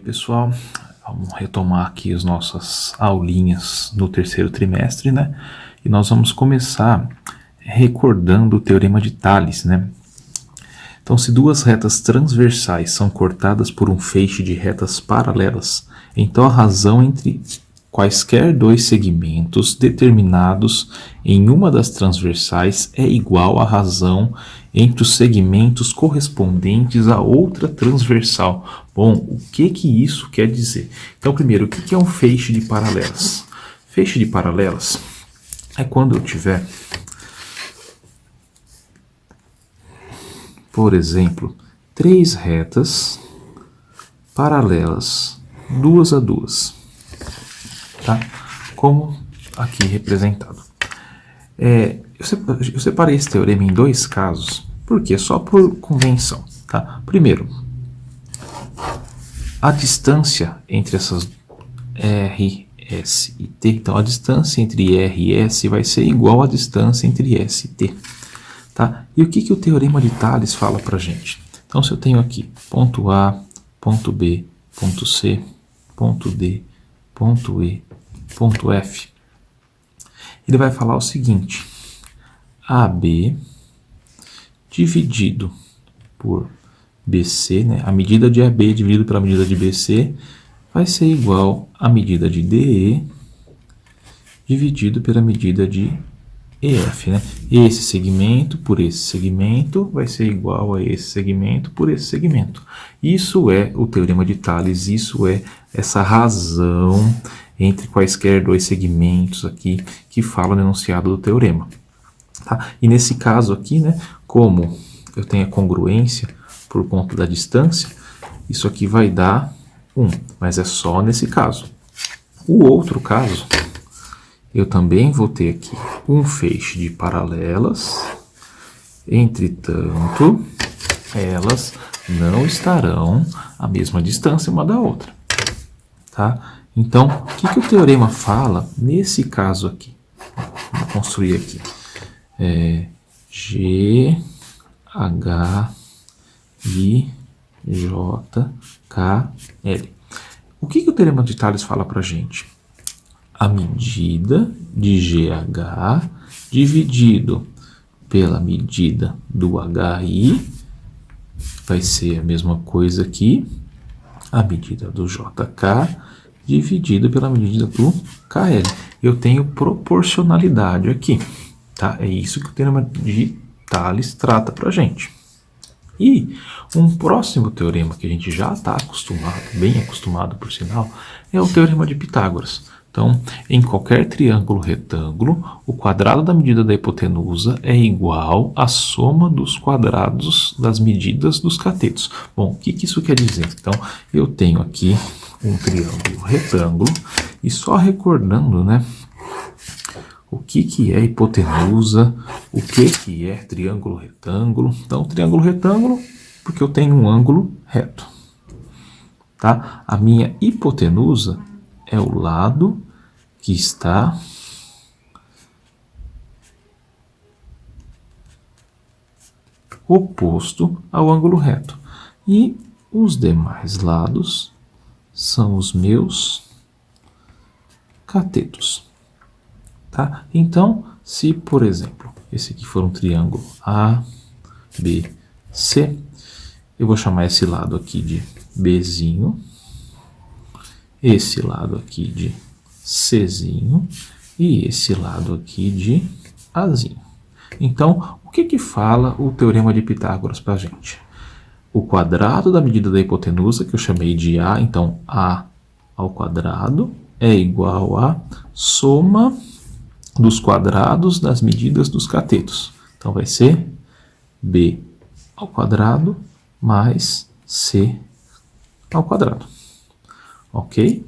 pessoal, vamos retomar aqui as nossas aulinhas no terceiro trimestre, né? E nós vamos começar recordando o Teorema de Tales, né? Então, se duas retas transversais são cortadas por um feixe de retas paralelas, então a razão entre quaisquer dois segmentos determinados em uma das transversais é igual à razão entre os segmentos correspondentes a outra transversal. Bom, o que isso quer dizer? Então, primeiro, o que é um feixe de paralelas? Feixe de paralelas é quando eu tiver, por exemplo, três retas paralelas, duas a duas, tá? Como aqui representado. Eu separei esse teorema em dois casos, porque só por convenção, tá? Primeiro, a distância entre essas R, S e T, então a distância entre R e S vai ser igual à distância entre S e T, tá? E o que o Teorema de Tales fala pra gente? Então, se eu tenho aqui ponto A, ponto B, ponto C, ponto D, ponto E, ponto F, ele vai falar o seguinte: AB dividido por BC, né? A medida de AB dividido pela medida de BC vai ser igual à medida de DE dividido pela medida de EF, né? Esse segmento por esse segmento vai ser igual a esse segmento por esse segmento. Isso é o Teorema de Tales, isso é essa razão entre quaisquer dois segmentos aqui que fala no enunciado do teorema. Tá? E nesse caso aqui, né, como eu tenho a congruência por conta da distância, isso aqui vai dar 1, mas é só nesse caso. O outro caso, eu também vou ter aqui um feixe de paralelas, entretanto, elas não estarão à mesma distância uma da outra. Tá? Então, o que o teorema fala nesse caso aqui? Vou construir aqui. G, H, I, J, K, L. O que o Teorema de Tales fala para a gente? A medida de GH dividido pela medida do HI vai ser a mesma coisa aqui, a medida do JK dividido pela medida do KL. Eu tenho proporcionalidade aqui, tá? É isso que o Teorema de Tales trata para a gente. E um próximo teorema que a gente já está acostumado, bem acostumado por sinal, é o Teorema de Pitágoras. Então, em qualquer triângulo retângulo, o quadrado da medida da hipotenusa é igual à soma dos quadrados das medidas dos catetos. Bom, o que isso quer dizer? Então, eu tenho aqui um triângulo retângulo e só recordando, né, o que é hipotenusa, o que é triângulo retângulo. Então, triângulo retângulo, porque eu tenho um ângulo reto, tá? A minha hipotenusa é o lado que está oposto ao ângulo reto. E os demais lados são os meus catetos. Tá? Então, se, por exemplo, esse aqui for um triângulo A, B, C, eu vou chamar esse lado aqui de Bzinho, esse lado aqui de Czinho e esse lado aqui de Azinho. Então, o que fala o Teorema de Pitágoras para a gente? O quadrado da medida da hipotenusa, que eu chamei de A, então A ao quadrado é igual a soma dos quadrados das medidas dos catetos. Então, vai ser B ao quadrado mais C ao quadrado. Ok?